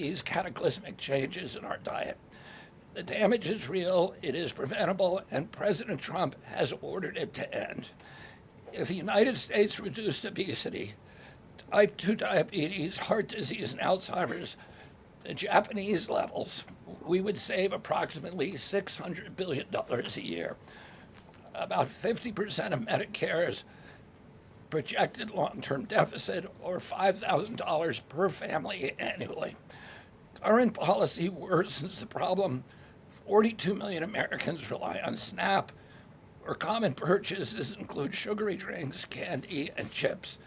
these cataclysmic changes in our diet. The damage is real, it is preventable, and President Trump has ordered it to end. If the United States reduced obesity, type 2 diabetes, heart disease, and Alzheimer's to Japanese levels, we would save approximately $600 billion a year. About 50% of Medicare's projected long-term deficit, or $5,000 per family annually. Current policy worsens the problem. 42 million Americans rely on SNAP, where common purchases include sugary drinks, candy, and chips.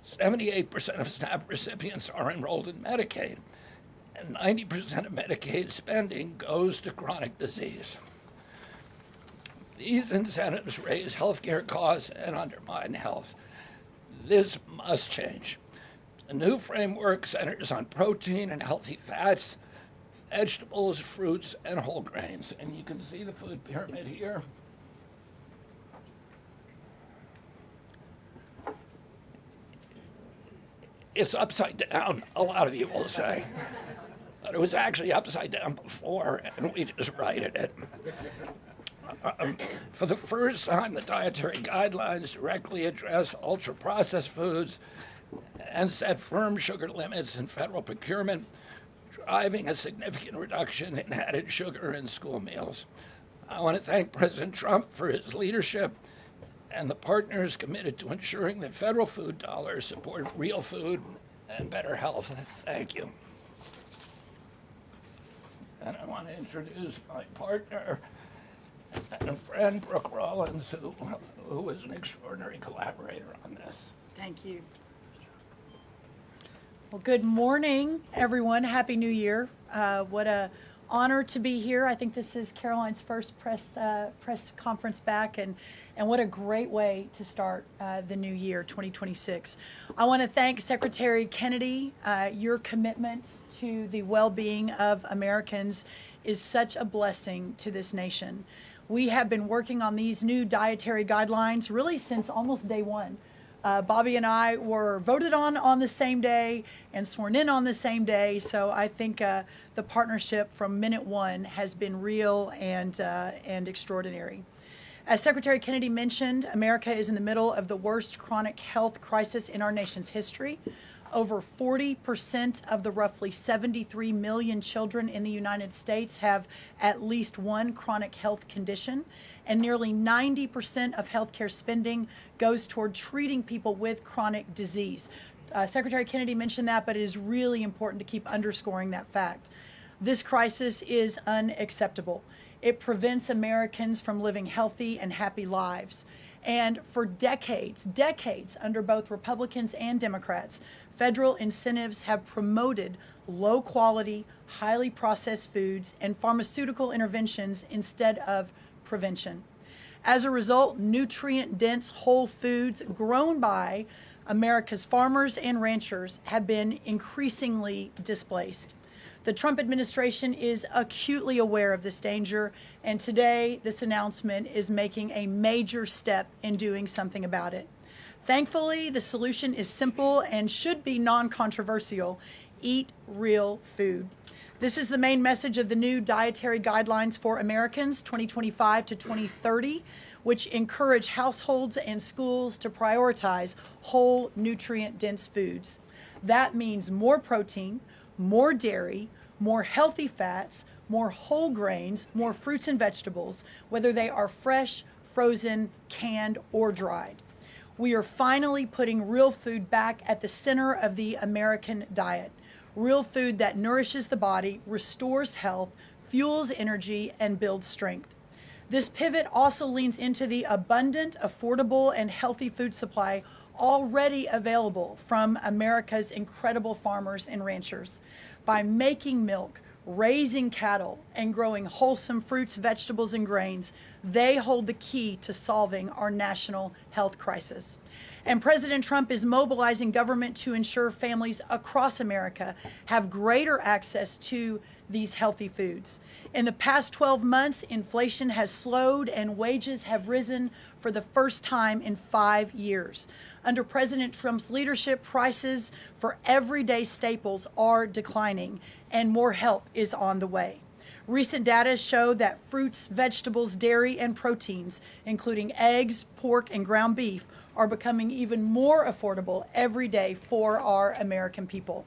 78% of SNAP recipients are enrolled in Medicaid, and 90% of Medicaid spending goes to chronic disease. These incentives raise healthcare costs and undermine health. This must change. The new framework centers on protein and healthy fats, vegetables, fruits, and whole grains. And you can see the food pyramid here. It's upside down, a lot of you will say. But it was actually upside down before, and we just righted it. For the first time, the dietary guidelines directly address ultra-processed foods and set firm sugar limits in federal procurement, driving a significant reduction in added sugar in school meals. I want to thank President Trump for his leadership and the partners committed to ensuring that federal food dollars support real food and better health. Thank you. And I want to introduce my partner and friend, Brooke Rollins, who is an extraordinary collaborator on this. Thank you. Well, good morning, everyone. Happy New Year. What a honor to be here. I think this is Karoline's first press conference back, and what a great way to start the new year, 2026. I want to thank Secretary Kennedy. Your commitment to the well-being of Americans is such a blessing to this nation. We have been working on these new dietary guidelines really since almost day one. Bobby and I were voted on the same day and sworn in on the same day. So I think the partnership from minute one has been real and extraordinary. As Secretary Kennedy mentioned, America is in the middle of the worst chronic health crisis in our nation's history. Over 40% of the roughly 73 million children in the United States have at least one chronic health condition, and nearly 90% of healthcare spending goes toward treating people with chronic disease. Secretary Kennedy mentioned that, but it is really important to keep underscoring that fact. This crisis is unacceptable. It prevents Americans from living healthy and happy lives. And for decades under both Republicans and Democrats, federal incentives have promoted low quality, highly processed foods and pharmaceutical interventions instead of prevention. As a result, nutrient-dense whole foods grown by America's farmers and ranchers have been increasingly displaced. The Trump administration is acutely aware of this danger, and today this announcement is making a major step in doing something about it. Thankfully, the solution is simple and should be non-controversial: eat real food. This is the main message of the new Dietary Guidelines for Americans 2025 to 2030, which encourage households and schools to prioritize whole, nutrient-dense foods. That means more protein, more dairy, more healthy fats, more whole grains, more fruits and vegetables, whether they are fresh, frozen, canned, or dried. We are finally putting real food back at the center of the American diet. Real food that nourishes the body, restores health, fuels energy, and builds strength. This pivot also leans into the abundant, affordable, and healthy food supply already available from America's incredible farmers and ranchers. By making milk, raising cattle, and growing wholesome fruits, vegetables, and grains, they hold the key to solving our national health crisis. And President Trump is mobilizing government to ensure families across America have greater access to these healthy foods. In the past 12 months, inflation has slowed and wages have risen for the first time in 5 years. Under President Trump's leadership, prices for everyday staples are declining, and more help is on the way. Recent data show that fruits, vegetables, dairy, and proteins, including eggs, pork, and ground beef, are becoming even more affordable every day for our American people.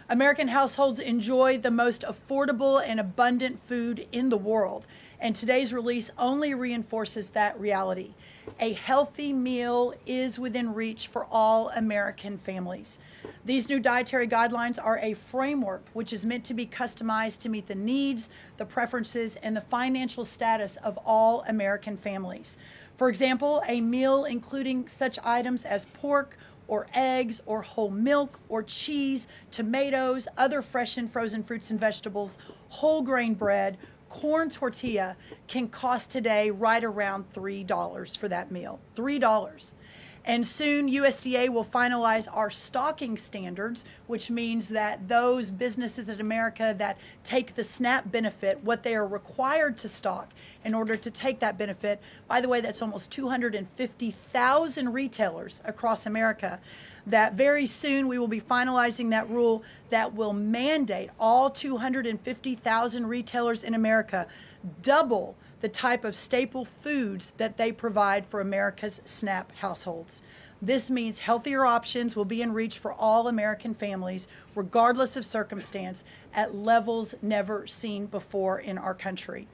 American households enjoy the most affordable and abundant food in the world, and today's release only reinforces that reality. A healthy meal is within reach for all American families. These new dietary guidelines are a framework which is meant to be customized to meet the needs, the preferences, and the financial status of all American families. For example, a meal including such items as pork, or eggs, or whole milk, or cheese, tomatoes, other fresh and frozen fruits and vegetables, whole grain bread, corn tortilla can cost today right around $3 for that meal. $3. And soon USDA will finalize our stocking standards, which means that those businesses in America that take the SNAP benefit, what they are required to stock in order to take that benefit, by the way, that's almost 250,000 retailers across America, that very soon we will be finalizing that rule that will mandate all 250,000 retailers in America double the type of staple foods that they provide for America's SNAP households. This means healthier options will be in reach for all American families, regardless of circumstance, at levels never seen before in our country.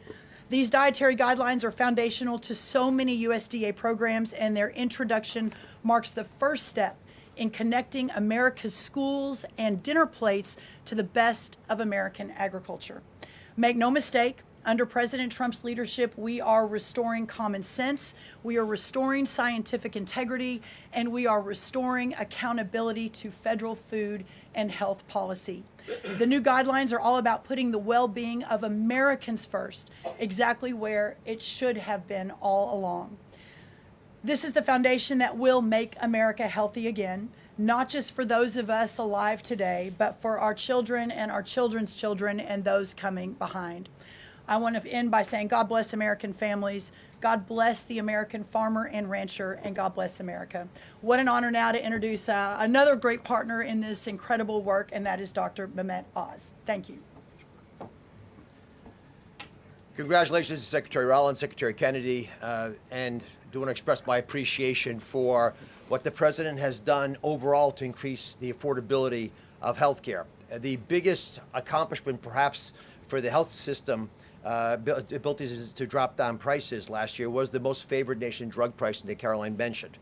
These dietary guidelines are foundational to so many USDA programs, and their introduction marks the first step in connecting America's schools and dinner plates to the best of American agriculture. Make no mistake, under President Trump's leadership, we are restoring common sense, we are restoring scientific integrity, and we are restoring accountability to federal food and health policy. The new guidelines are all about putting the well-being of Americans first, exactly where it should have been all along. This is the foundation that will make America healthy again, not just for those of us alive today, but for our children and our children's children and those coming behind. I want to end by saying God bless American families, God bless the American farmer and rancher, and God bless America. What an honor now to introduce another great partner in this incredible work, and that is Dr. Mehmet Oz. Thank you. Congratulations to Secretary Rollins, Secretary Kennedy, and do want to express my appreciation for what the President has done overall to increase the affordability of health care. The biggest accomplishment perhaps for the health system abilities to drop down prices last year was the most favored nation drug pricing that Karoline mentioned.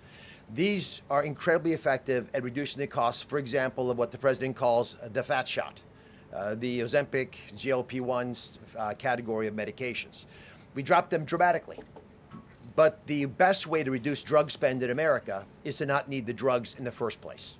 These are incredibly effective at reducing the costs, for example, of what the President calls the fat shot, the Ozempic, GLP-1 category of medications. We dropped them dramatically. But the best way to reduce drug spend in America is to not need the drugs in the first place.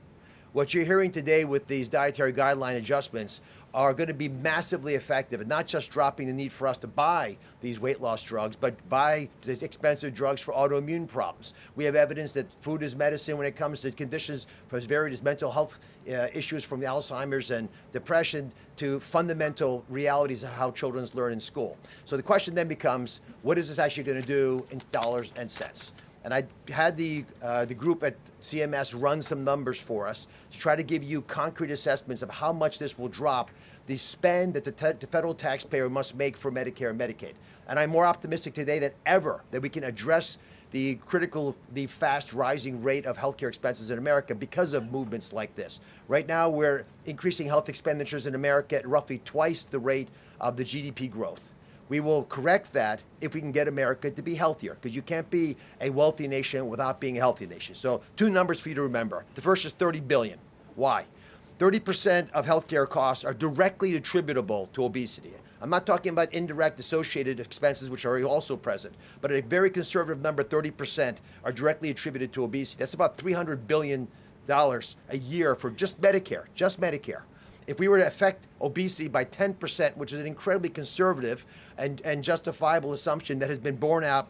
What you're hearing today with these dietary guideline adjustments are going to be massively effective, and not just dropping the need for us to buy these weight loss drugs, but buy these expensive drugs for autoimmune problems. We have evidence that food is medicine when it comes to conditions as varied as mental health issues from Alzheimer's and depression to fundamental realities of how children learn in school. So the question then becomes, what is this actually going to do in dollars and cents? And I had the group at CMS run some numbers for us to try to give you concrete assessments of how much this will drop the spend that the federal taxpayer must make for Medicare and Medicaid. And I'm more optimistic today than ever that we can address the fast rising rate of healthcare expenses in America because of movements like this. Right now, we're increasing health expenditures in America at roughly twice the rate of the GDP growth. We will correct that if we can get America to be healthier, because you can't be a wealthy nation without being a healthy nation. So 2 numbers for you to remember. The first is $30 billion. Why? 30% of healthcare costs are directly attributable to obesity. I'm not talking about indirect associated expenses, which are also present, but a very conservative number, 30%, are directly attributed to obesity. That's about $300 billion a year for just Medicare, If we were to affect obesity by 10%, which is an incredibly conservative and justifiable assumption that has been borne out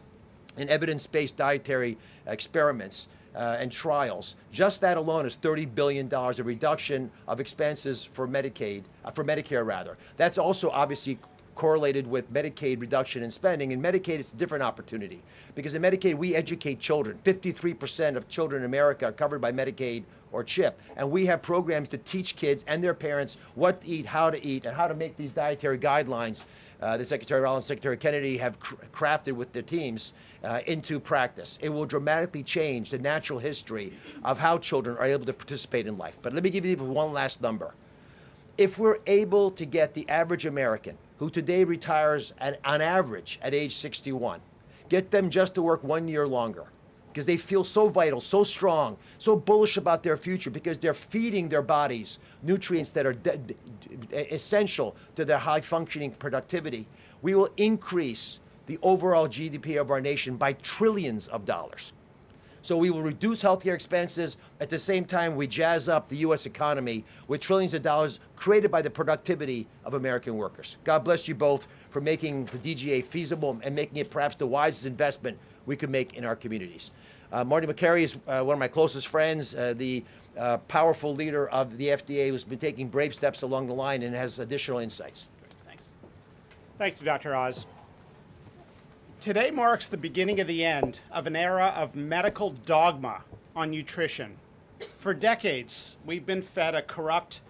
in evidence-based dietary experiments and trials, just that alone is $30 billion of reduction of expenses for Medicare rather. That's also obviously correlated with Medicaid reduction in spending. In Medicaid, it's a different opportunity because in Medicaid, we educate children. 53% of children in America are covered by Medicaid or CHIP, and we have programs to teach kids and their parents what to eat, and how to make these dietary guidelines that Secretary Rollins, Secretary Kennedy have crafted with their teams into practice. It will dramatically change the natural history of how children are able to participate in life. But let me give you one last number. If we're able to get the average American, who today retires on average at age 61, get them just to work 1 year longer, because they feel so vital, so strong, so bullish about their future, because they're feeding their bodies nutrients that are essential to their high-functioning productivity, we will increase the overall GDP of our nation by trillions of dollars. So we will reduce healthcare expenses. At the same time, we jazz up the U.S. economy with trillions of dollars created by the productivity of American workers. God bless you both for making the DGA feasible and making it perhaps the wisest investment we could make in our communities. Marty McCary is one of my closest friends, the powerful leader of the FDA who's been taking brave steps along the line and has additional insights. Thanks. Thank you, Dr. Oz. Today marks the beginning of the end of an era of medical dogma on nutrition. For decades, we've been fed a corrupt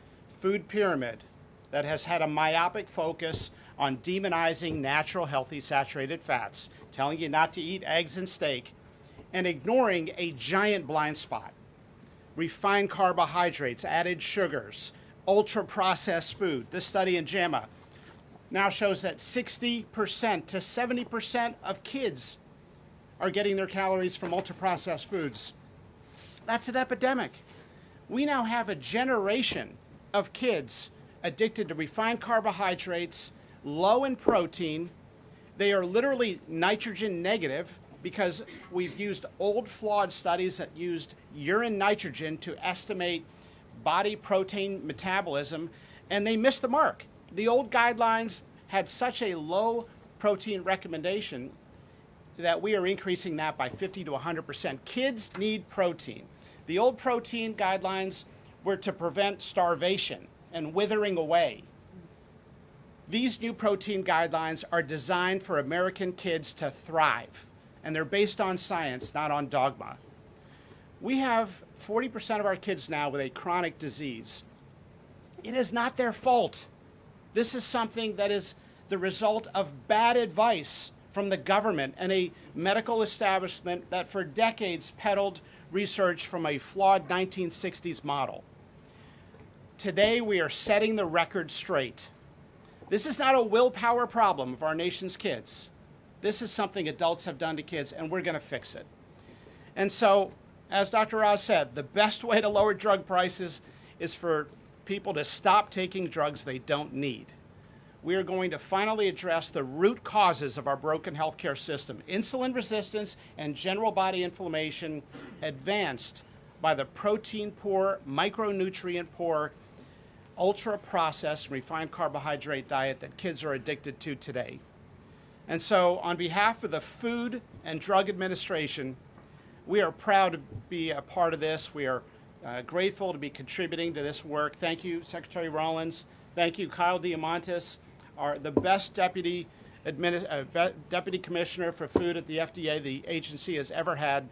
food pyramid that has had a myopic focus on demonizing natural, healthy, saturated fats, telling you not to eat eggs and steak, and ignoring a giant blind spot. Refined carbohydrates, added sugars, ultra-processed food. This study in JAMA now shows that 60% to 70% of kids are getting their calories from ultra-processed foods. That's an epidemic. We now have a generation of kids addicted to refined carbohydrates, low in protein. They are literally nitrogen negative because we've used old flawed studies that used urine nitrogen to estimate body protein metabolism, and they missed the mark. The old guidelines had such a low protein recommendation that we are increasing that by 50 to 100%. Kids need protein. The old protein guidelines were to prevent starvation and withering away. These new protein guidelines are designed for American kids to thrive, and they're based on science, not on dogma. We have 40% of our kids now with a chronic disease. It is not their fault. This is something that is the result of bad advice from the government and a medical establishment that for decades peddled research from a flawed 1960s model. Today, we are setting the record straight. This is not a willpower problem of our nation's kids. This is something adults have done to kids, and we're going to fix it. And so, as Dr. Oz said, the best way to lower drug prices is for people to stop taking drugs they don't need. We are going to finally address the root causes of our broken healthcare system: insulin resistance and general body inflammation, advanced by the protein-poor, micronutrient-poor, ultra-processed, refined carbohydrate diet that kids are addicted to today. And so, on behalf of the Food and Drug Administration, we are proud to be a part of this. We are grateful to be contributing to this work. Thank you, Secretary Rollins. Thank you, Kyle Diamantis, the best deputy commissioner for food at the FDA the agency has ever had.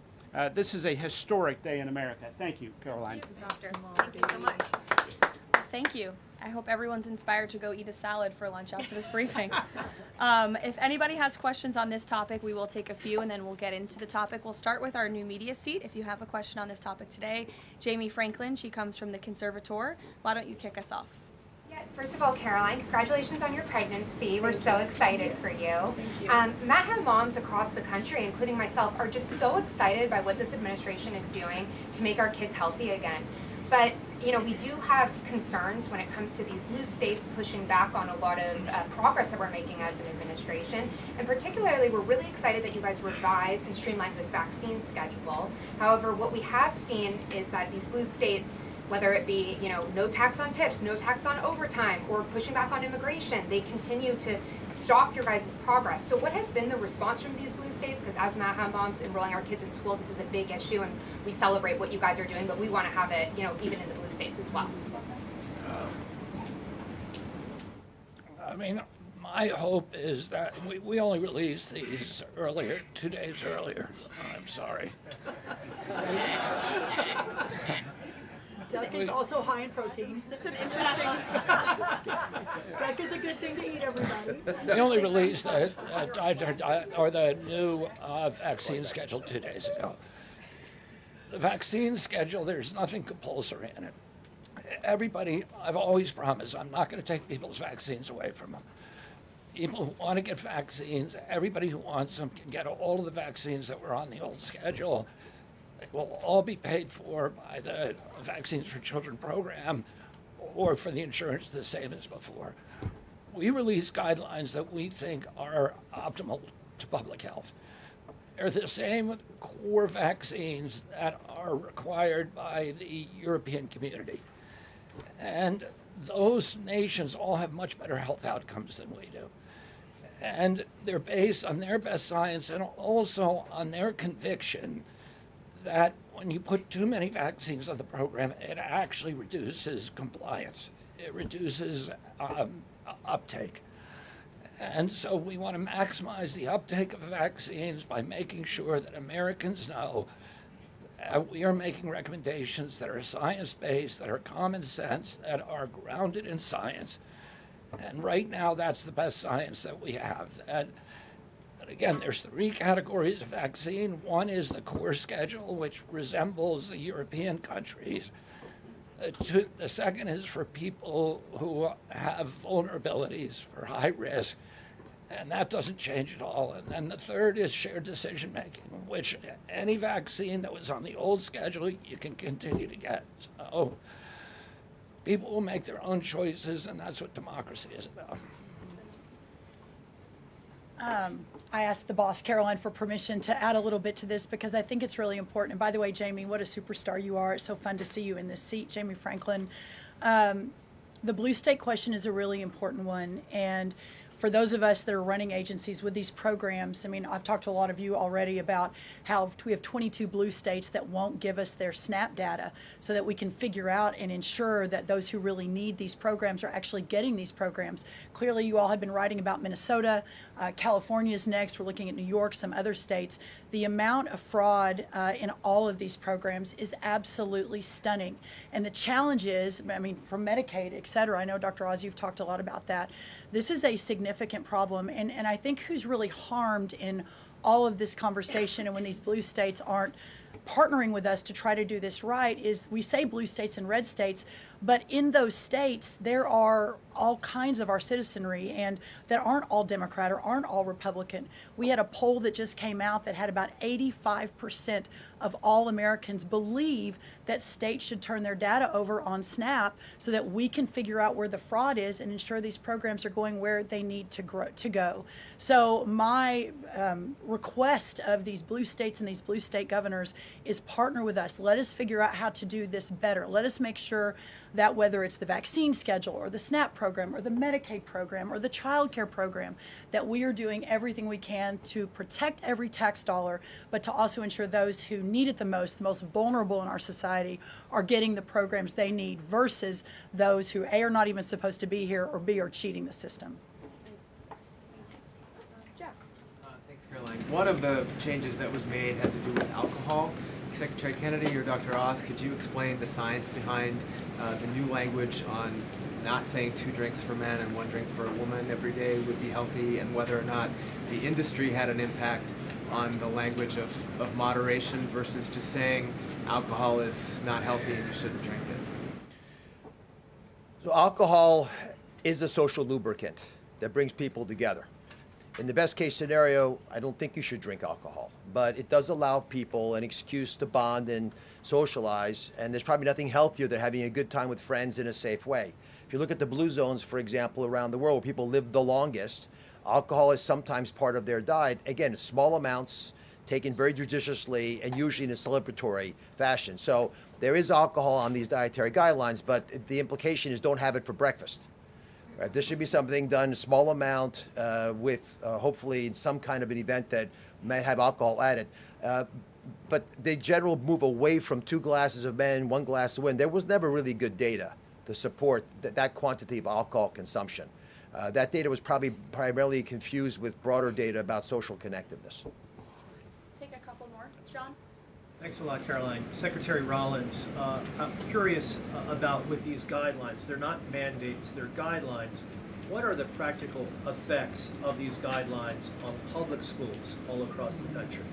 This is a historic day in America. Thank you, Karoline. Thank you so much. Thank you. I hope everyone's inspired to go eat a salad for lunch after this briefing. If anybody has questions on this topic, we will take a few and then we'll get into the topic. We'll start with our new media seat. If you have a question on this topic today, Jamie Franklin, she comes from the Conservator. Why don't you kick us off? Yeah, first of all, Caroline, congratulations on your pregnancy. We're so excited for you. Thank you. MAHA moms across the country, including myself, are just so excited by what this administration is doing to make our kids healthy again. But, you know, we do have concerns when it comes to these blue states pushing back on a lot of progress that we're making as an administration. And particularly, we're really excited that you guys revised and streamlined this vaccine schedule. However, what we have seen is that these blue states, whether it be, you know, no tax on tips, no tax on overtime, or pushing back on immigration, they continue to stop your guys' progress. So what has been the response from these blue states? Because as MAHA moms enrolling our kids in school, this is a big issue, and we celebrate what you guys are doing, but we want to have it, you know, even in the blue states as well. I mean, My hope is that we only released these earlier, 2 days earlier. I'm sorry. Duck is also high in protein. It's an interesting. Duck is a good thing to eat, everybody. We only released the new vaccine schedule 2 days ago. The vaccine schedule, there's nothing compulsory in it. Everybody, I've always promised, I'm not going to take people's vaccines away from them. People who want to get vaccines, everybody who wants them can get all of the vaccines that were on the old schedule. They will all be paid for by the Vaccines for Children program or for the insurance the same as before. We release guidelines that we think are optimal to public health. They're the same with core vaccines that are required by the European community. And those nations all have much better health outcomes than we do. And they're based on their best science and also on their conviction that when you put too many vaccines on the program, it actually reduces compliance. It reduces uptake. And so we want to maximize the uptake of vaccines by making sure that Americans know that we are making recommendations that are science-based, that are common sense, that are grounded in science. And right now, that's the best science that we have. And again, there's 3 categories of vaccine. One is the core schedule, which resembles the European countries. The second is for people who have vulnerabilities, for high risk, and that doesn't change at all. And then the third is shared decision making, which any vaccine that was on the old schedule, you can continue to get. So people will make their own choices, and that's what democracy is about. I asked the boss, Karoline, for permission to add a little bit to this because I think it's really important. And by the way, Jamie, what a superstar you are. It's so fun to see you in this seat, Jamie Franklin. The blue state question is a really important one. And for those of us that are running agencies with these programs, I mean, I've talked to a lot of you already about how we have 22 blue states that won't give us their SNAP data so that we can figure out and ensure that those who really need these programs are actually getting these programs. Clearly, you all have been writing about Minnesota. California is next. We're looking at New York, some other states. The amount of fraud in all of these programs is absolutely stunning. And the challenge is, I mean, from Medicaid, et cetera, I know, Dr. Oz, you've talked a lot about that. This is a significant problem. And I think who's really harmed in all of this conversation and when these blue states aren't partnering with us to try to do this right is we say blue states and red states, but in those states, there are all kinds of our citizenry and that aren't all Democrat or aren't all Republican. We had a poll that just came out that had about 85% of all Americans believe that states should turn their data over on SNAP so that we can figure out where the fraud is and ensure these programs are going where they need to go. So my request of these blue states and these blue state governors is partner with us. Let us figure out how to do this better. Let us make sure that whether it's the vaccine schedule or the SNAP program or the Medicaid program or the child care program, that we are doing everything we can to protect every tax dollar, but to also ensure those who need it the most vulnerable in our society, are getting the programs they need versus those who A, are not even supposed to be here, or B, are cheating the system. Thanks, Caroline. One of the changes that was made had to do with alcohol. Secretary Kennedy or Dr. Oz, could you explain the science behind the new language on not saying 2 drinks for men and 1 drink for a woman every day would be healthy, and whether or not the industry had an impact on the language of moderation versus just saying alcohol is not healthy and you shouldn't drink it? So alcohol is a social lubricant that brings people together. In the best case scenario, I don't think you should drink alcohol, but it does allow people an excuse to bond and socialize, and there's probably nothing healthier than having a good time with friends in a safe way. If you look at the blue zones, for example, around the world where people live the longest, alcohol is sometimes part of their diet. Again, small amounts, taken very judiciously, and usually in a celebratory fashion. So there is alcohol on these dietary guidelines, but the implication is don't have it for breakfast. Right, this should be something done in a small amount with hopefully some kind of an event that might have alcohol added. But the general move away from 2 glasses of men, 1 glass of women, there was never really good data to support that quantity of alcohol consumption. That data was probably primarily confused with broader data about social connectedness. Take a couple more. John? Thanks a lot, Karoline. Secretary Rollins, I'm curious about with these guidelines. They're not mandates, they're guidelines. What are the practical effects of these guidelines on public schools all across the country?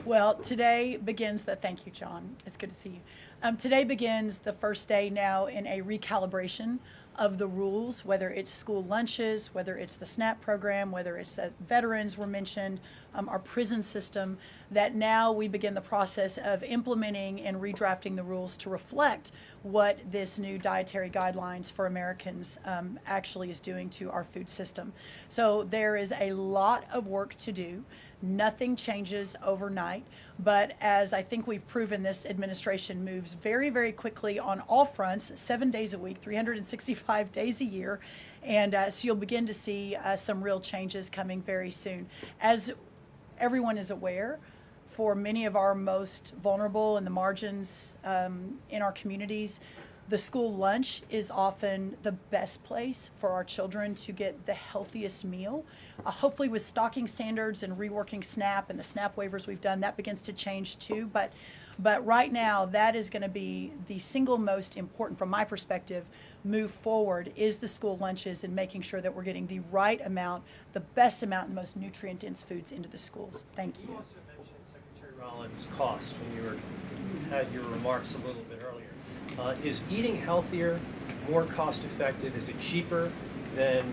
Well, today begins thank you, John. It's good to see you. Today begins the first day now in a recalibration of the rules, whether it's school lunches, whether it's the SNAP program, whether it's as veterans were mentioned, our prison system, that now we begin the process of implementing and redrafting the rules to reflect what this new dietary guidelines for Americans actually is doing to our food system. So there is a lot of work to do. Nothing changes overnight, but as I think we've proven, this administration moves very, very quickly on all fronts, 7 days a week, 365 days a year, and so you'll begin to see some real changes coming very soon. As everyone is aware, for many of our most vulnerable in the margins in our communities, the school lunch is often the best place for our children to get the healthiest meal. Hopefully with stocking standards and reworking SNAP and the SNAP waivers we've done, that begins to change too. But right now, that is going to be the single most important, from my perspective, move forward, is the school lunches and making sure that we're getting the right amount, the best amount, and most nutrient-dense foods into the schools. Thank you. You also mentioned, Secretary Rollins, cost when you had your remarks a little bit earlier. Is eating healthier more cost effective? Is it cheaper than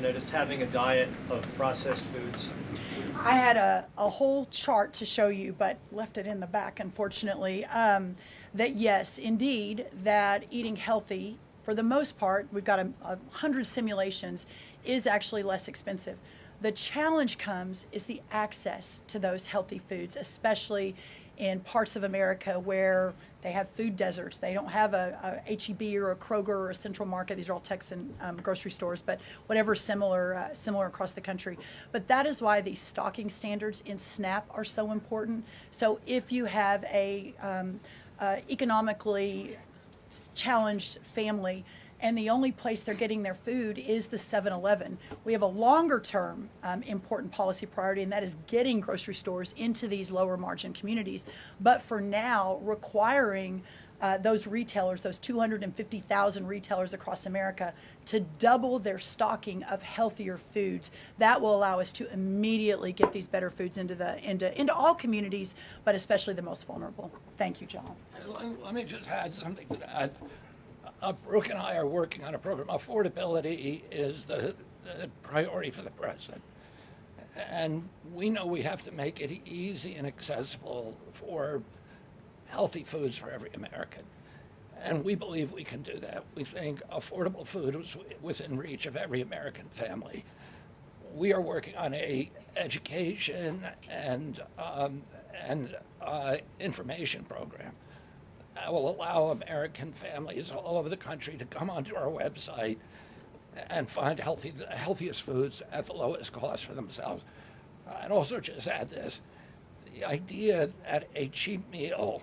just having a diet of processed foods? I had a whole chart to show you, but left it in the back, unfortunately, that yes, indeed, that eating healthy, for the most part, we've got 100 simulations, is actually less expensive. The challenge is the access to those healthy foods, especially in parts of America where they have food deserts. They don't have a H-E-B or a Kroger or a Central Market. These are all Texan grocery stores, but whatever similar across the country. But that is why these stocking standards in SNAP are so important. So if you have a economically challenged family, and the only place they're getting their food is the 7-Eleven. We have a longer term important policy priority, and that is getting grocery stores into these lower margin communities. But for now, requiring those retailers, those 250,000 retailers across America, to double their stocking of healthier foods. That will allow us to immediately get these better foods into all communities, but especially the most vulnerable. Thank you, John. Let me just add something to that. Brooke and I are working on a program. Affordability is the priority for the president. And we know we have to make it easy and accessible for healthy foods for every American. And we believe we can do that. We think affordable food is within reach of every American family. We are working on a education and information program that will allow American families all over the country to come onto our website and find the healthiest foods at the lowest cost for themselves. I'd also just add this. The idea that a cheap meal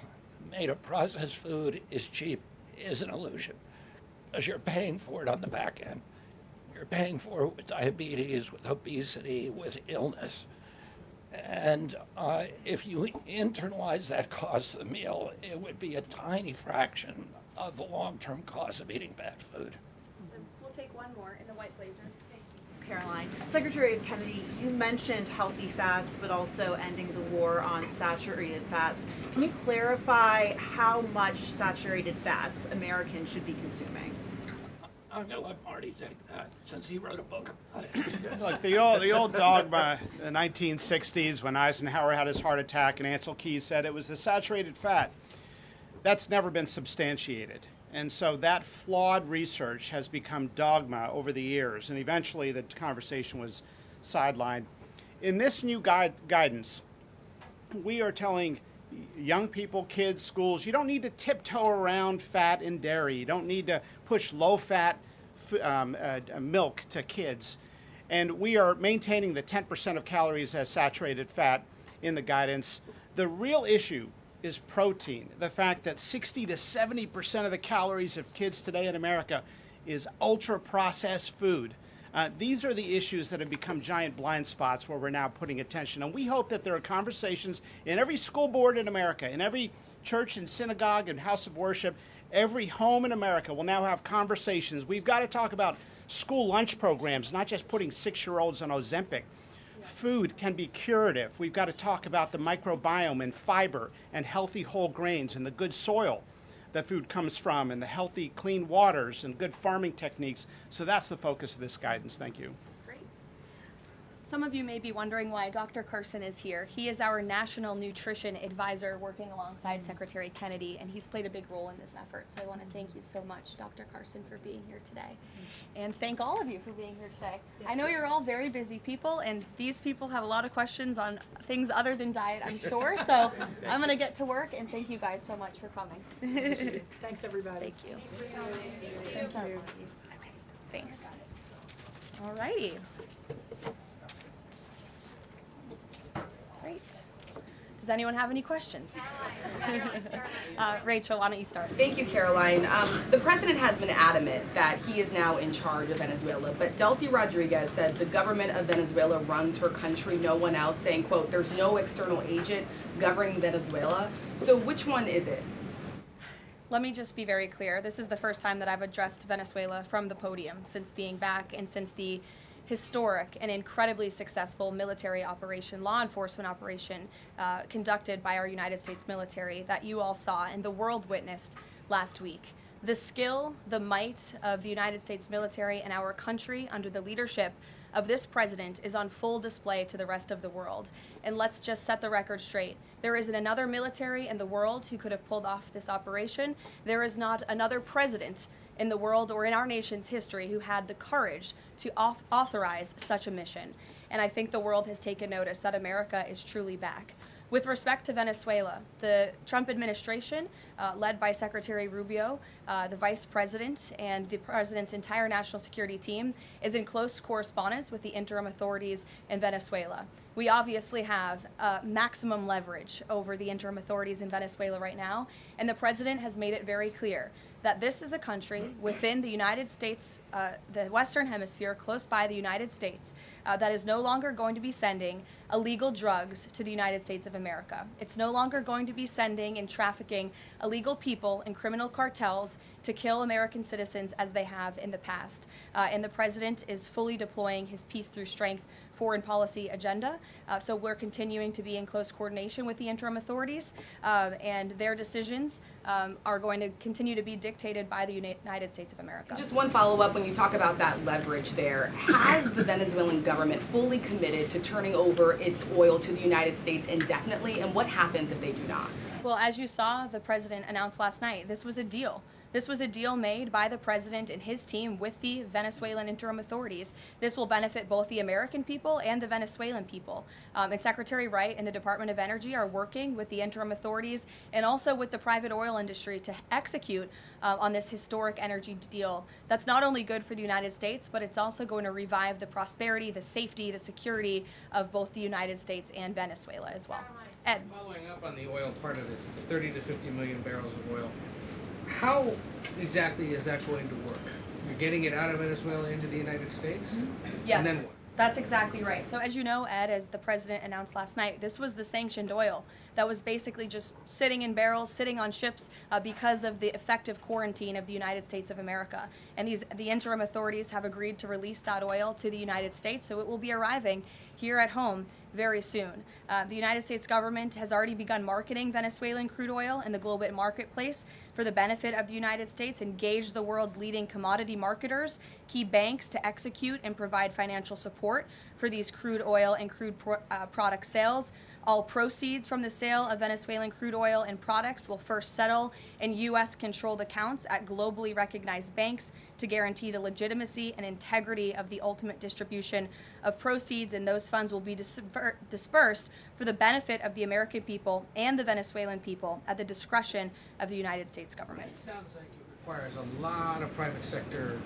made of processed food is cheap is an illusion, because you're paying for it on the back end. You're paying for it with diabetes, with obesity, with illness. And if you internalize that cost of the meal, it would be a tiny fraction of the long-term cost of eating bad food. So we'll take one more in the white blazer. Caroline. Secretary Kennedy, you mentioned healthy fats, but also ending the war on saturated fats. Can you clarify how much saturated fats Americans should be consuming? I'm going to let Marty take that, since he wrote a book about it. Look, the old dogma in the 1960s, when Eisenhower had his heart attack and Ansel Keys said it was the saturated fat, that's never been substantiated. And so that flawed research has become dogma over the years, and eventually the conversation was sidelined. In this new guidance, we are telling young people, kids, schools, you don't need to tiptoe around fat and dairy. You don't need to push low-fat milk to kids. And we are maintaining the 10% of calories as saturated fat in the guidance. The real issue is protein. The fact that 60 to 70% of the calories of kids today in America is ultra-processed food. These are the issues that have become giant blind spots where we're now putting attention. And we hope that there are conversations in every school board in America, in every church and synagogue and house of worship, every home in America will now have conversations. We've got to talk about school lunch programs, not just putting 6-year-olds on Ozempic. Food can be curative. We've got to talk about the microbiome and fiber and healthy whole grains and the good soil that food comes from and the healthy clean waters and good farming techniques. So that's the focus of this guidance. Thank you. Great. Some of you may be wondering why Dr. Carson is here. He is our National Nutrition Advisor working alongside Secretary Kennedy, and he's played a big role in this effort. So I want to thank you so much, Dr. Carson, for being here today. And thank all of you for being here today. I know you're all very busy people, and these people have a lot of questions on things other than diet, I'm sure. So I'm going to get to work, and thank you guys so much for coming. Thanks, everybody. Thank you. Thank you. Okay, thanks. All righty. Great. Does anyone have any questions? Rachel, why don't you start? Thank you, Caroline. The president has been adamant that he is now in charge of Venezuela, but Delcy Rodriguez said the government of Venezuela runs her country, no one else, saying, quote, there's no external agent governing Venezuela. So which one is it? Let me just be very clear. This is the first time that I've addressed Venezuela from the podium since being back and since the historic and incredibly successful military operation, law enforcement operation conducted by our United States military that you all saw and the world witnessed last week. The skill, the might of the United States military and our country under the leadership of this president is on full display to the rest of the world. And let's just set the record straight. There isn't another military in the world who could have pulled off this operation. There is not another president in the world or in our nation's history who had the courage to authorize such a mission. And I think the world has taken notice that America is truly back. With respect to Venezuela, the Trump administration, led by Secretary Rubio, the vice president, and the president's entire national security team, is in close correspondence with the interim authorities in Venezuela. We obviously have maximum leverage over the interim authorities in Venezuela right now, and the president has made it very clear that this is a country within the United States, the Western Hemisphere, close by the United States, that is no longer going to be sending illegal drugs to the United States of America. It's no longer going to be sending and trafficking illegal people and criminal cartels to kill American citizens as they have in the past. And the president is fully deploying his peace through strength foreign policy agenda. So we're continuing to be in close coordination with the interim authorities, and their decisions are going to continue to be dictated by the United States of America. Just one follow-up, when you talk about that leverage there, has the Venezuelan government fully committed to turning over its oil to the United States indefinitely, and what happens if they do not? Well, as you saw, the president announced last night, this was a deal. This was a deal made by the president and his team with the Venezuelan interim authorities. This will benefit both the American people and the Venezuelan people. And Secretary Wright and the Department of Energy are working with the interim authorities and also with the private oil industry to execute on this historic energy deal. That's not only good for the United States, but it's also going to revive the prosperity, the safety, the security of both the United States and Venezuela as well. Ed. Following up on the oil part of this, 30 to 50 million barrels of oil. How exactly is that going to work? You're getting it out of Venezuela into the United States? Yes, And then what? That's exactly right. So as you know, Ed, as the president announced last night, this was the sanctioned oil that was basically just sitting in barrels, sitting on ships because of the effective quarantine of the United States of America. And the interim authorities have agreed to release that oil to the United States, so it will be arriving here at home very soon. The United States government has already begun marketing Venezuelan crude oil in the global marketplace for the benefit of the United States, engaged the world's leading commodity marketers, key banks to execute and provide financial support for these crude oil and crude product sales. All proceeds from the sale of Venezuelan crude oil and products will first settle in U.S.-controlled accounts at globally recognized banks to guarantee the legitimacy and integrity of the ultimate distribution of proceeds, and those funds will be dispersed for the benefit of the American people and the Venezuelan people at the discretion of the United States government. It sounds like it requires a lot of private sector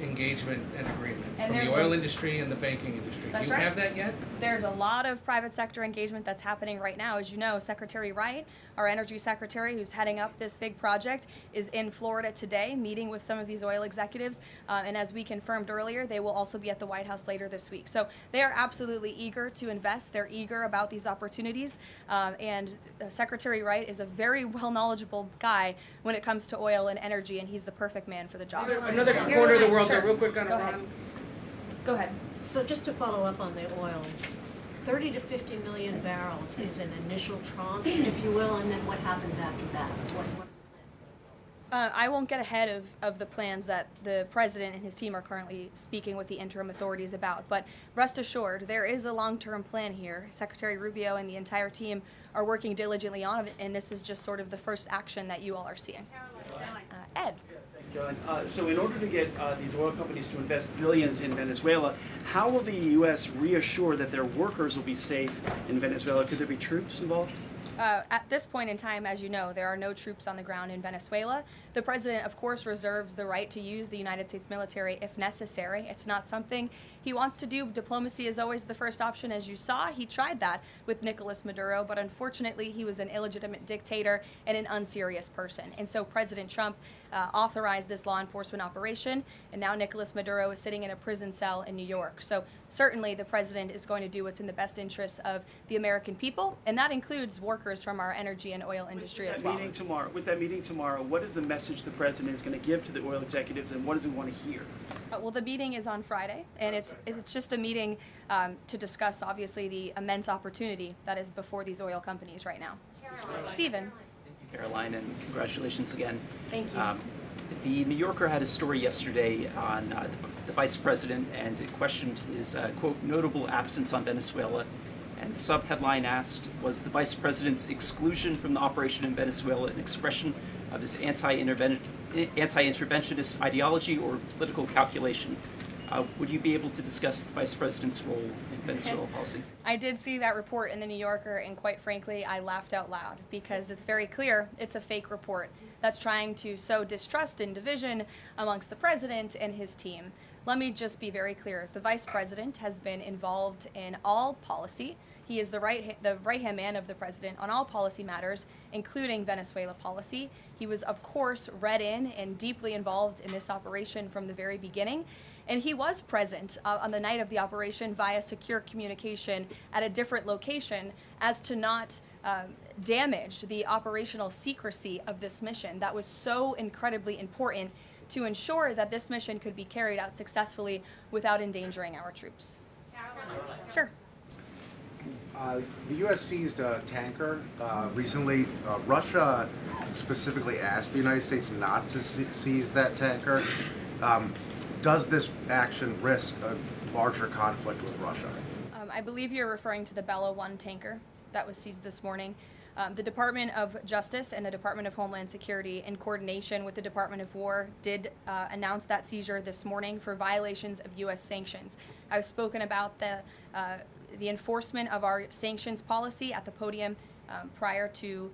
engagement and agreement And from there's the oil a- industry and the banking industry. That's Do you right. have that yet? There's a lot of private sector engagement that's happening right now. As you know, Secretary Wright, our energy secretary who's heading up this big project, is in Florida today meeting with some of these oil executives. And as we confirmed earlier, they will also be at the White House later this week. So they are absolutely eager to invest. They're eager about these opportunities. And Secretary Wright is a very well knowledgeable guy when it comes to oil and energy, and he's the perfect man for the job. Another corner of the world, Sure. real quick on Go ahead. Iran. Go ahead. So just to follow up on the oil, 30 to 50 million barrels is an initial tranche, if you will, and then what happens after that? What I won't get ahead of the plans that the president and his team are currently speaking with the interim authorities about, but rest assured, there is a long-term plan here. Secretary Rubio and the entire team are working diligently on it, and this is just sort of the first action that you all are seeing. Ed. Thanks, Caroline. So in order to get these oil companies to invest billions in Venezuela, how will the U.S. reassure that their workers will be safe in Venezuela? Could there be troops involved? At this point in time, as you know, there are no troops on the ground in Venezuela. The president, of course, reserves the right to use the United States military if necessary. It's not something he wants to do. Diplomacy is always the first option, as you saw. He tried that with Nicolas Maduro, but unfortunately, he was an illegitimate dictator and an unserious person. And so President Trump authorized this law enforcement operation, and now Nicolas Maduro is sitting in a prison cell in New York. So certainly the president is going to do what's in the best interests of the American people, and that includes workers from our energy and oil industry as well. With that meeting tomorrow, what is the message the president is going to give to the oil executives, and what does he want to hear? Well, the meeting is on Friday, and it's just a meeting to discuss, obviously, the immense opportunity that is before these oil companies right now. Stephen. Caroline, and congratulations again. Thank you. The New Yorker had a story yesterday on the vice president, and it questioned his, quote, notable absence on Venezuela. And the sub-headline asked, was the vice president's exclusion from the operation in Venezuela an expression of his anti-interventionist ideology or political calculation? Would you be able to discuss the vice president's role in Venezuela policy? I did see that report in the New Yorker, and quite frankly, I laughed out loud because it's very clear it's a fake report that's trying to sow distrust and division amongst the president and his team. Let me just be very clear. The vice president has been involved in all policy. He is the right-hand man of the president on all policy matters, including Venezuela policy. He was, of course, read in and deeply involved in this operation from the very beginning. And he was present on the night of the operation via secure communication at a different location as to not damage the operational secrecy of this mission. That was so incredibly important to ensure that this mission could be carried out successfully without endangering our troops. Sure. The U.S. seized a tanker recently. Russia specifically asked the United States not to seize that tanker. Does this action risk a larger conflict with Russia? I believe you're referring to the Bella 1 tanker that was seized this morning. The Department of Justice and the Department of Homeland Security, in coordination with the Department of War, did announce that seizure this morning for violations of U.S. sanctions. I've spoken about the enforcement of our sanctions policy at the podium prior to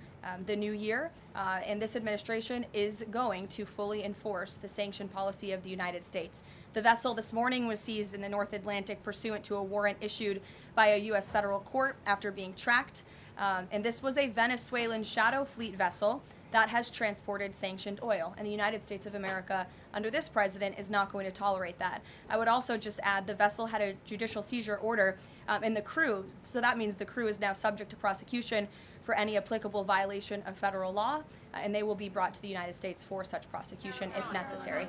the new year, and this administration is going to fully enforce the sanction policy of the United States. The vessel this morning was seized in the North Atlantic pursuant to a warrant issued by a U.S. federal court after being tracked, and this was a Venezuelan shadow fleet vessel that has transported sanctioned oil, and the United States of America, under this president, is not going to tolerate that. I would also just add the vessel had a judicial seizure order in the crew, so that means the crew is now subject to prosecution for any applicable violation of federal law, and they will be brought to the United States for such prosecution if necessary.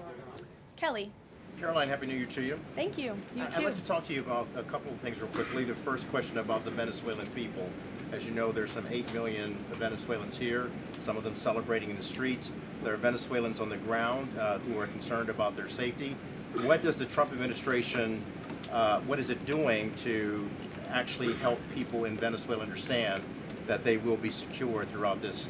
Kelly. Caroline, Happy New Year to you. Thank you. You too. I'd like to talk to you about a couple of things real quickly. The first question about the Venezuelan people. As you know, there's some 8 million Venezuelans here, some of them celebrating in the streets. There are Venezuelans on the ground who are concerned about their safety. What does the Trump administration, what is it doing to actually help people in Venezuela understand that they will be secure throughout this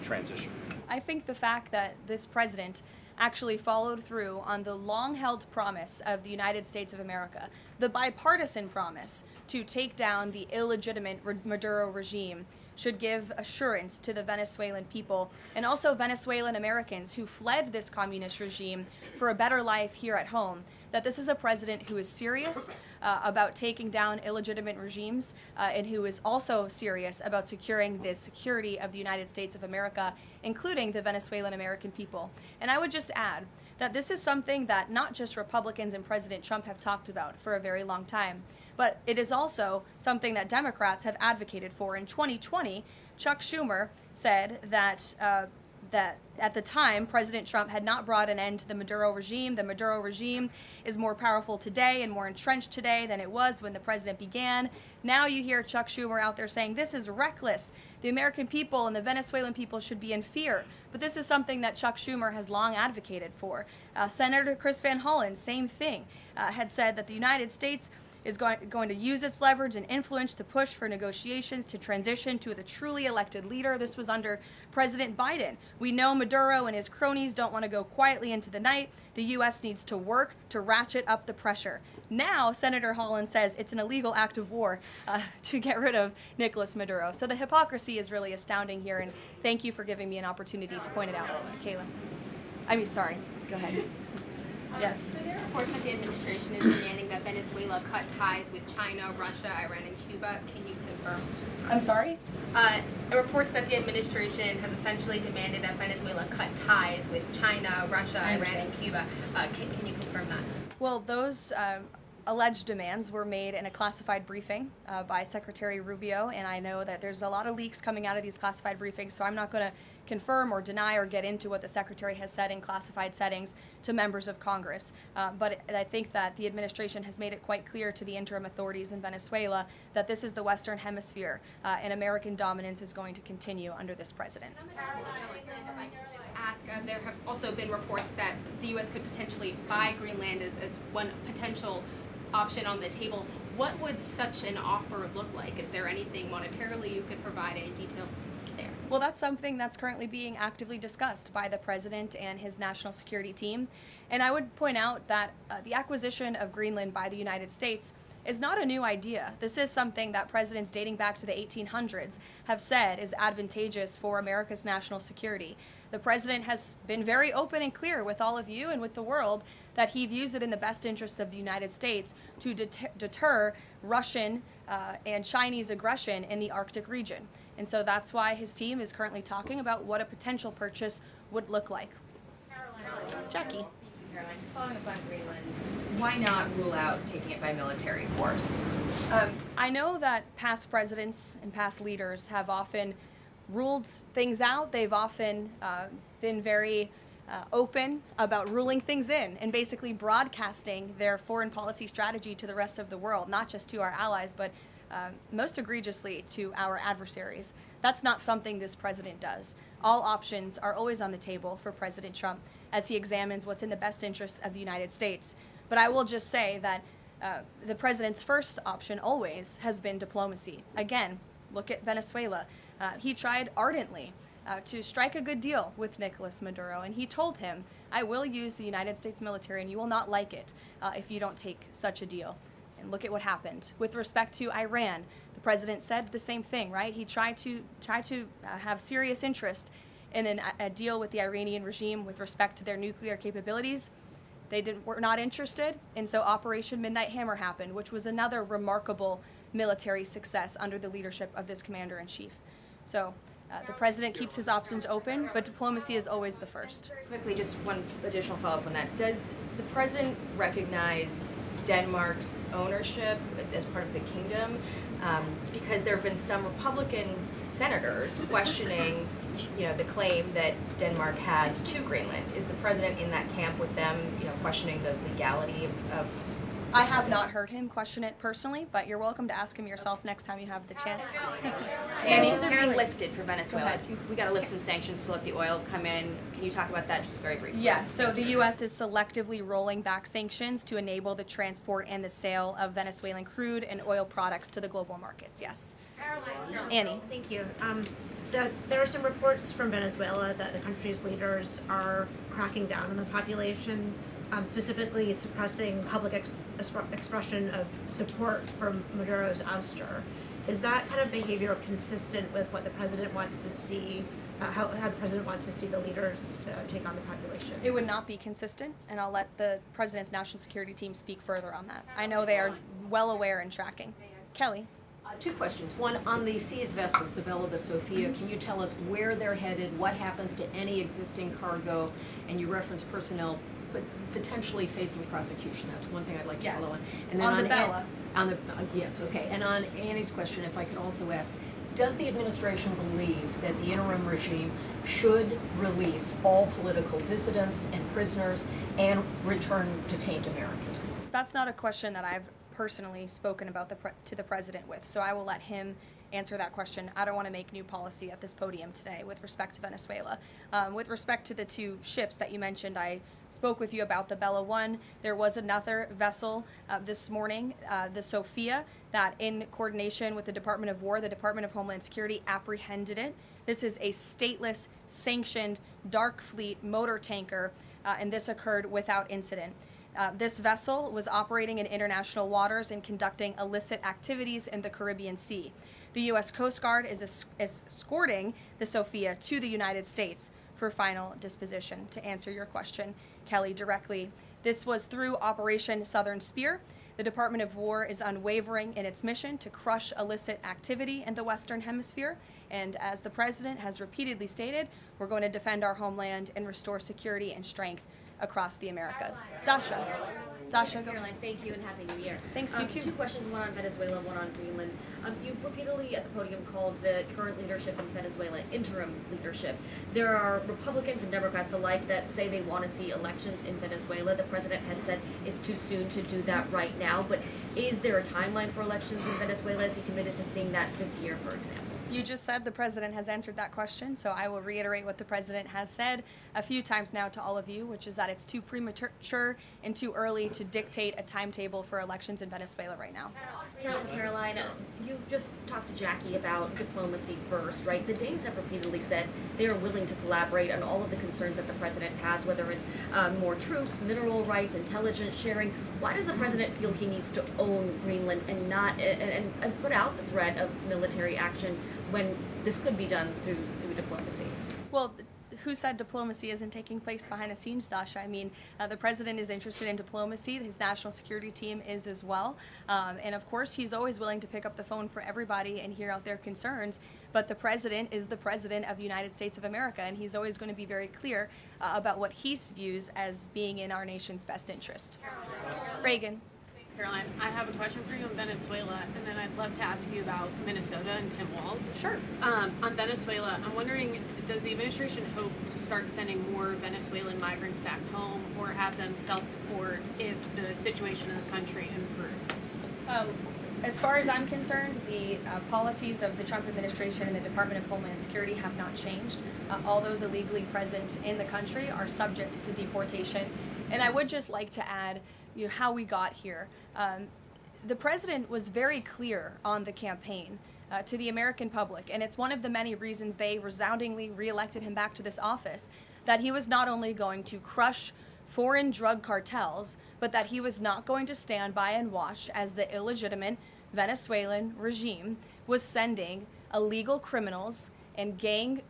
transition? I think the fact that this president actually followed through on the long-held promise of the United States of America, the bipartisan promise to take down the illegitimate Maduro regime, should give assurance to the Venezuelan people and also Venezuelan Americans who fled this communist regime for a better life here at home, that this is a president who is serious about taking down illegitimate regimes and who is also serious about securing the security of the United States of America, including the Venezuelan American people. And I would just add that this is something that not just Republicans and President Trump have talked about for a very long time, but it is also something that Democrats have advocated for. In 2020, Chuck Schumer said that that at the time, President Trump had not brought an end to the Maduro regime. The Maduro regime is more powerful today and more entrenched today than it was when the president began. Now you hear Chuck Schumer out there saying this is reckless. The American people and the Venezuelan people should be in fear. But this is something that Chuck Schumer has long advocated for. Senator Chris Van Hollen, same thing, had said that the United States is going to use its leverage and influence to push for negotiations to transition to the truly elected leader. This was under President Biden. We know Maduro and his cronies don't want to go quietly into the night. The U.S. needs to work to ratchet up the pressure. Now, Senator Holland says it's an illegal act of war to get rid of Nicolas Maduro. So the hypocrisy is really astounding here, and thank you for giving me an opportunity to point it out, Kayla. Sorry, go ahead. Yes. So there are reports that the administration is demanding that Venezuela cut ties with China, Russia, Iran, and Cuba. Can you confirm? I'm sorry? Reports that the administration has essentially demanded that Venezuela cut ties with China, Russia, Iran, and Cuba. Can you confirm that? Well, those alleged demands were made in a classified briefing by Secretary Rubio, and I know that there's a lot of leaks coming out of these classified briefings, so I'm not going to confirm or deny or get into what the Secretary has said in classified settings to members of Congress. But I think that the administration has made it quite clear to the interim authorities in Venezuela that this is the Western Hemisphere and American dominance is going to continue under this president. If I could just ask, there have also been reports that the U.S. could potentially buy Greenland as one potential option on the table. What would such an offer look like? Is there anything monetarily you could provide, any detail there? Well, that's something that's currently being actively discussed by the president and his national security team. And I would point out that the acquisition of Greenland by the United States is not a new idea. This is something that presidents dating back to the 1800s have said is advantageous for America's national security. The president has been very open and clear with all of you and with the world that he views it in the best interest of the United States to deter Russian and Chinese aggression in the Arctic region. And so that's why his team is currently talking about what a potential purchase would look like. Karoline. Jackie. Karoline, just following up on Greenland, why not rule out taking it by military force? I know that past presidents and past leaders have often ruled things out. They've often been very open about ruling things in and basically broadcasting their foreign policy strategy to the rest of the world, not just to our allies, but most egregiously to our adversaries. That's not something this president does. All options are always on the table for President Trump as he examines what's in the best interest of the United States. But I will just say that the president's first option always has been diplomacy. Again, look at Venezuela. He tried ardently to strike a good deal with Nicolas Maduro, and he told him, I will use the United States military and you will not like it if you don't take such a deal. And look at what happened. With respect to Iran, the president said the same thing, right? He tried to have serious interest in a deal with the Iranian regime with respect to their nuclear capabilities. They were not interested, and so Operation Midnight Hammer happened, which was another remarkable military success under the leadership of this commander-in-chief. So the president keeps his options open, but diplomacy is always the first. Quickly, just one additional follow-up on that. Does the president recognize Denmark's ownership as part of the kingdom? Because there have been some Republican senators questioning, the claim that Denmark has to Greenland. Is the president in that camp with them, questioning the legality I have not heard him question it personally, but you're welcome to ask him yourself next time you have the chance. Sanctions are being lifted for Venezuela. We got to lift some sanctions to let the oil come in. Can you talk about that just very briefly? Yes, so the U.S. is selectively rolling back sanctions to enable the transport and the sale of Venezuelan crude and oil products to the global markets, yes. Karoline. Annie. Thank you. There are some reports from Venezuela that the country's leaders are cracking down on the population, specifically suppressing public expression of support for Maduro's ouster. Is that kind of behavior consistent with what the president wants to see, how the president wants to see the leaders take on the population? It would not be consistent, and I'll let the president's national security team speak further on that. I know they are well aware and tracking. Kelly. Two questions. One, on the seized vessels, the Bella, the Sophia, can you tell us where they're headed, what happens to any existing cargo, and you reference personnel but potentially facing prosecution? That's one thing I'd like to follow on. And then on the Bella. Yes, okay. And on Annie's question, if I could also ask, does the administration believe that the interim regime should release all political dissidents and prisoners and return detained Americans? That's not a question that I've personally spoken about to the president with, so I will let him answer that question. I don't want to make new policy at this podium today with respect to Venezuela. With respect to the two ships that you mentioned, I spoke with you about the Bella 1. There was another vessel this morning, the Sophia, that in coordination with the Department of War, the Department of Homeland Security apprehended it. This is a stateless, sanctioned, dark fleet motor tanker, and this occurred without incident. This vessel was operating in international waters and conducting illicit activities in the Caribbean Sea. The U.S. Coast Guard is escorting the Sophia to the United States for final disposition. To answer your question, Kelly, directly, this was through Operation Southern Spear. The Department of War is unwavering in its mission to crush illicit activity in the Western Hemisphere. And as the President has repeatedly stated, we're going to defend our homeland and restore security and strength across the Americas. Dasha. Dasha, go. Caroline, thank you and Happy New Year. Thanks, you too. Two questions, one on Venezuela, one on Greenland. You've repeatedly at the podium called the current leadership in Venezuela interim leadership. There are Republicans and Democrats alike that say they want to see elections in Venezuela. The president has said it's too soon to do that right now, but is there a timeline for elections in Venezuela? Is he committed to seeing that this year, for example? You just said the president has answered that question, so I will reiterate what the president has said a few times now to all of you, which is that it's too premature and too early to dictate a timetable for elections in Venezuela right now. Karoline, you just talked to Jackie about diplomacy first, right? The Danes have repeatedly said they are willing to collaborate on all of the concerns that the president has, whether it's more troops, mineral rights, intelligence sharing. Why does the president feel he needs to own Greenland and not and put out the threat of military action when this could be done through diplomacy? Well, who said diplomacy isn't taking place behind the scenes, Dasha? I mean, the president is interested in diplomacy. His national security team is as well. And of course, he's always willing to pick up the phone for everybody and hear out their concerns. But the president is the president of the United States of America, and he's always going to be very clear about what he views as being in our nation's best interest. Reagan. Caroline, I have a question for you on Venezuela, and then I'd love to ask you about Minnesota and Tim Walz. Sure. On Venezuela, I'm wondering, does the administration hope to start sending more Venezuelan migrants back home or have them self-deport if the situation in the country improves? As far as I'm concerned, the policies of the Trump administration and the Department of Homeland Security have not changed. All those illegally present in the country are subject to deportation. And I would just like to add how we got here. The president was very clear on the campaign to the American public, and it's one of the many reasons they resoundingly reelected him back to this office, that he was not only going to crush foreign drug cartels, but that he was not going to stand by and watch as the illegitimate Venezuelan regime was sending illegal criminals and gang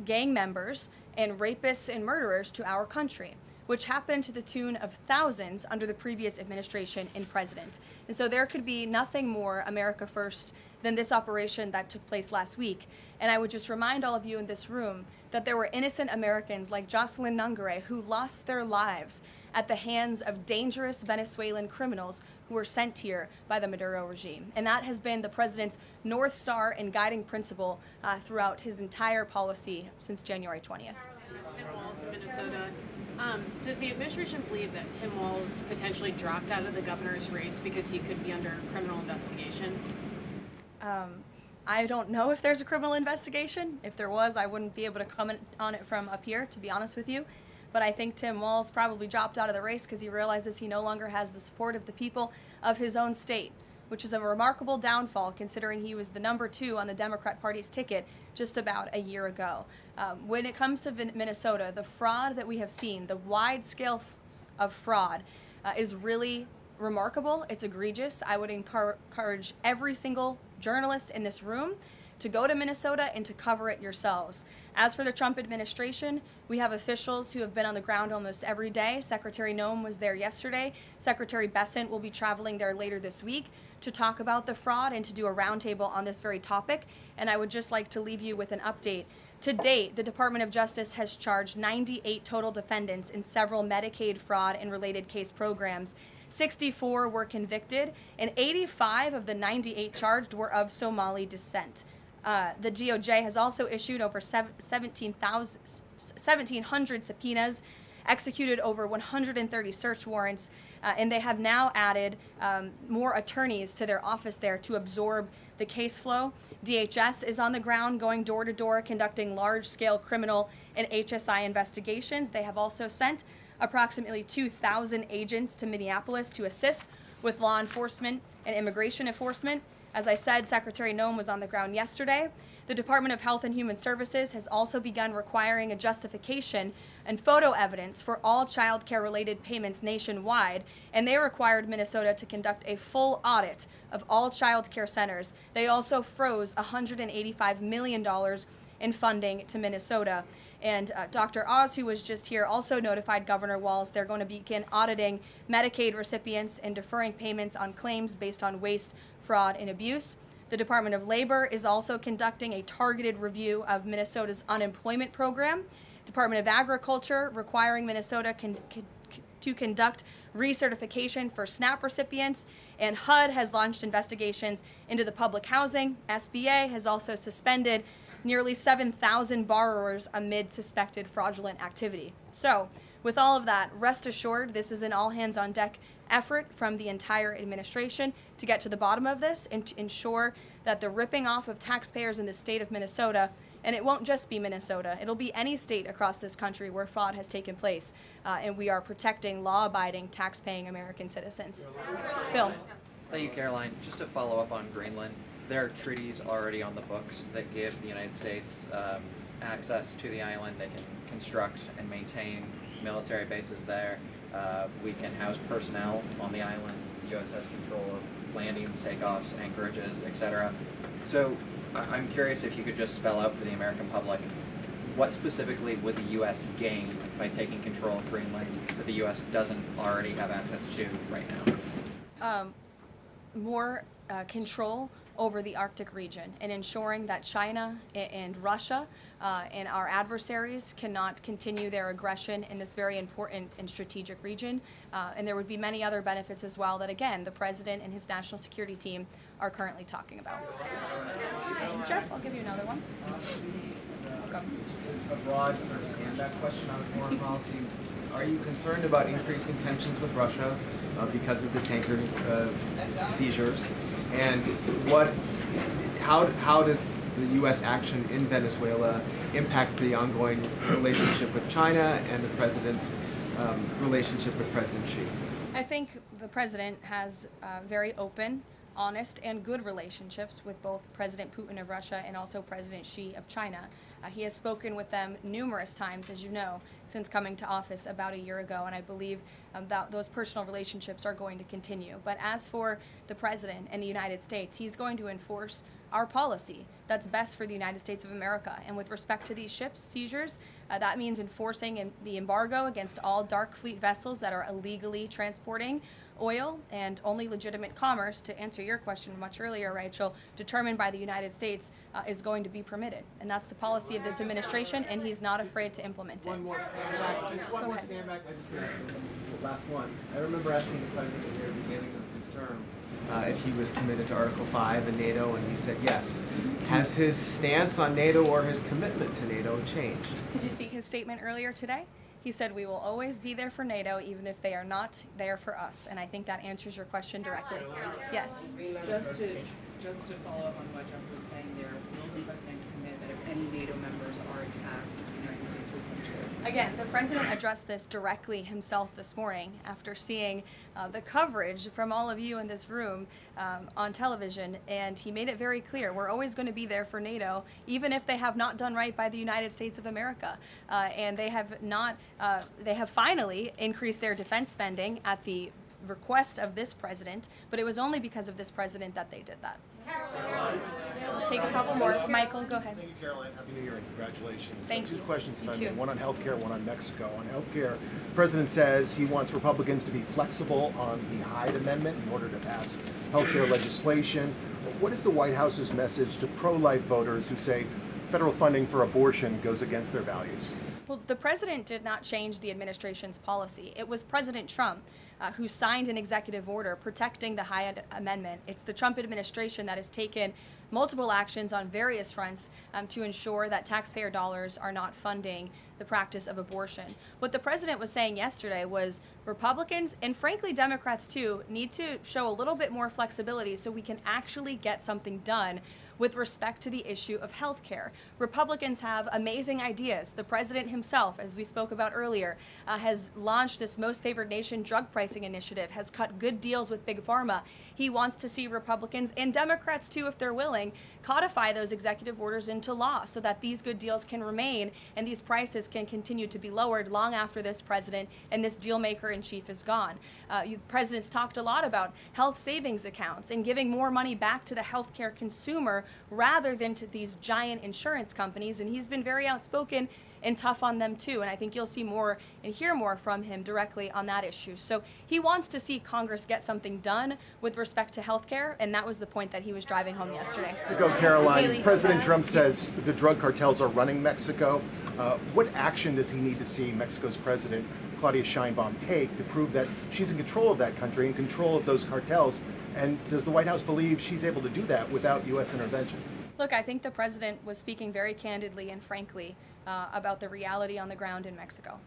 members and rapists and murderers to our country, which happened to the tune of thousands under the previous administration and president. And so there could be nothing more America first than this operation that took place last week. And I would just remind all of you in this room that there were innocent Americans like Jocelyn Nungare who lost their lives at the hands of dangerous Venezuelan criminals who were sent here by the Maduro regime. And that has been the president's North Star and guiding principle throughout his entire policy since January 20th. Tim Walz in Minnesota, Does the administration believe that Tim Walz potentially dropped out of the governor's race because he could be under criminal investigation? I don't know if there's a criminal investigation. If there was, I wouldn't be able to comment on it from up here, to be honest with you. But I think Tim Walz probably dropped out of the race because he realizes he no longer has the support of the people of his own state, which is a remarkable downfall considering he was the number 2 on the Democrat Party's ticket just about a year ago. When it comes to Minnesota, the fraud that we have seen, the wide scale of fraud is really remarkable. It's egregious. I would encourage every single journalist in this room to go to Minnesota and to cover it yourselves. As for the Trump administration, we have officials who have been on the ground almost every day. Secretary Noem was there yesterday. Secretary Bessent will be traveling there later this week to talk about the fraud and to do a roundtable on this very topic. And I would just like to leave you with an update. To date, the Department of Justice has charged 98 total defendants in several Medicaid fraud and related case programs. 64 were convicted, and 85 of the 98 charged were of Somali descent. The DOJ has also issued over 1,700 subpoenas, executed over 130 search warrants, and they have now added more attorneys to their office there to absorb the case flow. DHS is on the ground going door to door conducting large-scale criminal and HSI investigations. They have also sent approximately 2,000 agents to Minneapolis to assist with law enforcement and immigration enforcement. As I said, Secretary Noem was on the ground yesterday. The Department of Health and Human Services has also begun requiring a justification and photo evidence for all child care related payments nationwide, and they required Minnesota to conduct a full audit of all child care centers. They also froze $185 million in funding to Minnesota. And Dr. Oz, who was just here, also notified Governor Walz they're going to begin auditing Medicaid recipients and deferring payments on claims based on waste, fraud, and abuse. The Department of Labor is also conducting a targeted review of Minnesota's unemployment program. Department of Agriculture requiring Minnesota to conduct recertification for SNAP recipients, and HUD has launched investigations into the public housing. SBA has also suspended nearly 7,000 borrowers amid suspected fraudulent activity. So, with all of that, rest assured this is an all-hands-on-deck effort from the entire administration to get to the bottom of this and to ensure that the ripping off of taxpayers in the state of Minnesota, and it won't just be Minnesota, it'll be any state across this country where fraud has taken place, and we are protecting law-abiding, tax-paying American citizens. Phil. Thank you, Karoline. Just to follow up on Greenland, there are treaties already on the books that give the United States access to the island. They can construct and maintain military bases there. We can house personnel on the island. The U.S. has control of landings, takeoffs, anchorages, etc. So I'm curious if you could just spell out for the American public, what specifically would the U.S. gain by taking control of Greenland that the U.S. doesn't already have access to right now? More control over the Arctic region and ensuring that China and Russia and our adversaries cannot continue their aggression in this very important and strategic region. And there would be many other benefits as well that, again, the President and his national security team are currently talking about. And Jeff, I'll give you another one. Welcome. A broad sort of stand-back question on foreign policy. Are you concerned about increasing tensions with Russia because of the tanker seizures? And how does the U.S. action in Venezuela impact the ongoing relationship with China and the President's relationship with President Xi? I think the President has very open, honest, and good relationships with both President Putin of Russia and also President Xi of China. He has spoken with them numerous times, as you know, since coming to office about a year ago, and I believe that those personal relationships are going to continue. But as for the President and the United States, he's going to enforce our policy that's best for the United States of America. And with respect to these ship seizures, that means enforcing the embargo against all dark fleet vessels that are illegally transporting oil, and only legitimate commerce, to answer your question much earlier, Rachel, determined by the United States is going to be permitted. And that's the policy of this administration, and he's not afraid to implement it. One more stand back. Just one more stand back. I just want to ask the last one. I remember asking the President at the very beginning of his term if he was committed to Article 5 and NATO, and he said yes. Has his stance on NATO or his commitment to NATO changed? Did you see his statement earlier today? He said, we will always be there for NATO, even if they are not there for us. And I think that answers your question directly. Yes. Just to follow up on what Jeff was saying there, will the president commit that if any NATO members are attacked, the United States will come to it? Again, the president addressed this directly himself this morning after seeing the coverage from all of you in this room on television, and he made it very clear, we're always going to be there for NATO, even if they have not done right by the United States of America. And they have finally increased their defense spending at the request of this president, but it was only because of this president that they did that. We'll take a couple more. Michael, go ahead. Thank you, Caroline. Happy New Year and congratulations. Thank Two you. questions, if You I too. may. One on healthcare, one on Mexico. On healthcare, the president says he wants Republicans to be flexible on the Hyde Amendment in order to pass healthcare legislation. What is the White House's message to pro-life voters who say federal funding for abortion goes against their values? Well, the president did not change the administration's policy. It was President Trump who signed an executive order protecting the Hyde Amendment. It's the Trump administration that has taken multiple actions on various fronts to ensure that taxpayer dollars are not funding the practice of abortion. What the president was saying yesterday was Republicans, and frankly Democrats too, need to show a little bit more flexibility so we can actually get something done with respect to the issue of health care. Republicans have amazing ideas. The president himself, as we spoke about earlier, has launched this Most Favored Nation drug pricing initiative, has cut good deals with Big Pharma. He wants to see Republicans and Democrats too, if they're willing, codify those executive orders into law so that these good deals can remain and these prices can continue to be lowered long after this president and this deal maker in chief is gone. Presidents talked a lot about health savings accounts and giving more money back to the healthcare consumer rather than to these giant insurance companies, and he's been very outspoken and tough on them too, and I think you'll see more and hear more from him directly on that issue. So he wants to see Congress get something done with respect to health care, and that was the point that he was driving home yesterday. Mexico, Caroline. Haley, President Trump says the drug cartels are running Mexico. What action does he need to see Mexico's president, Claudia Sheinbaum, take to prove that she's in control of that country, in control of those cartels? And does the White House believe she's able to do that without U.S. intervention? Look, I think the president was speaking very candidly and frankly about the reality on the ground in Mexico.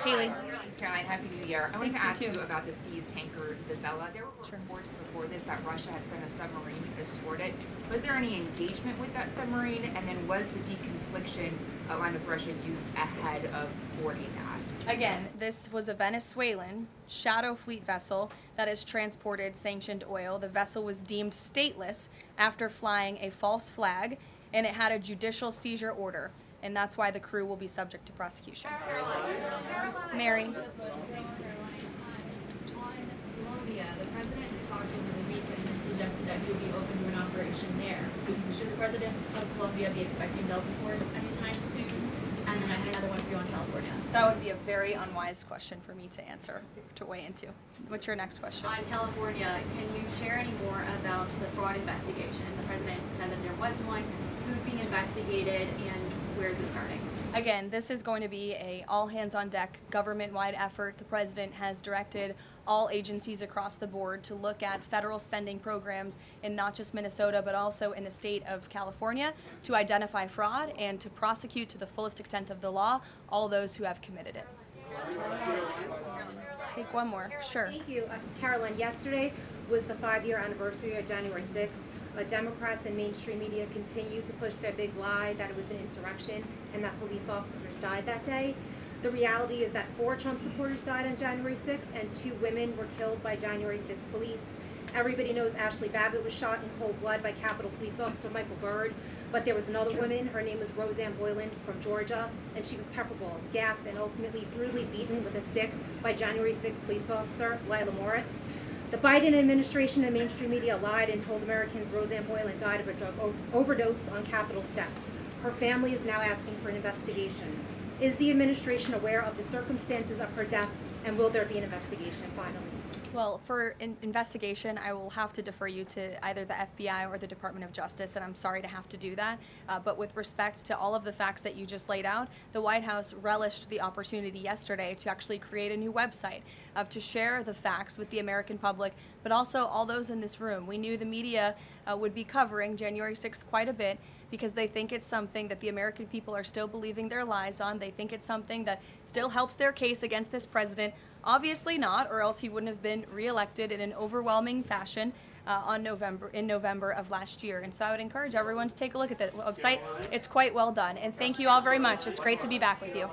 Haley. Caroline, Happy New Year. I wanted to Thanks, ask you you too. about the seized tanker, the Vela. There were reports before this that Russia had sent a submarine to escort it. Was there any engagement with that submarine? And then was the deconfliction line with Russia used ahead of boarding that? Again, this was a Venezuelan shadow fleet vessel that has transported sanctioned oil. The vessel was deemed stateless after flying a false flag, and it had a judicial seizure order, and that's why the crew will be subject to prosecution. Mary. On Colombia, the president talked over the weekend and suggested that he would be open to an operation there. Should the president of Colombia be expecting Delta Force anytime soon? And then I had another one for you on California. That would be a very unwise question for me to answer, to weigh into. What's your next question? On California, can you share any more about the fraud investigation? The president said that there was one. Who's being investigated and where is it starting? Again, this is going to be a all-hands-on-deck government-wide effort. The president has directed all agencies across the board to look at federal spending programs in not just Minnesota, but also in the state of California to identify fraud and to prosecute to the fullest extent of the law all those who have committed it. Take one more. Sure. Thank you. Caroline, yesterday was the 5-year anniversary of January 6th. Democrats and mainstream media continue to push their big lie that it was an insurrection and that police officers died that day. The reality is that 4 Trump supporters died on January 6th and 2 women were killed by January 6th police. Everybody knows Ashley Babbitt was shot in cold blood by Capitol Police Officer Michael Byrd, but there was another woman, her name was Roseanne Boylan from Georgia, and she was pepperballed, gassed, and ultimately brutally beaten with a stick by January 6th police officer Lila Morris. The Biden administration and mainstream media lied and told Americans Roseanne Boylan died of a drug overdose on Capitol steps. Her family is now asking for an investigation. Is the administration aware of the circumstances of her death, and will there be an investigation finally? Well, for investigation, I will have to defer you to either the FBI or the Department of Justice, and I'm sorry to have to do that. But with respect to all of the facts that you just laid out, the White House relished the opportunity yesterday to actually create a new website to share the facts with the American public, but also all those in this room. We knew the media would be covering January 6th quite a bit because they think it's something that the American people are still believing their lies on. They think it's something that still helps their case against this president. Obviously not, or else he wouldn't have been reelected in an overwhelming fashion in November of last year. And so I would encourage everyone to take a look at the website. It's quite well done. And thank you all very much. It's great to be back with you.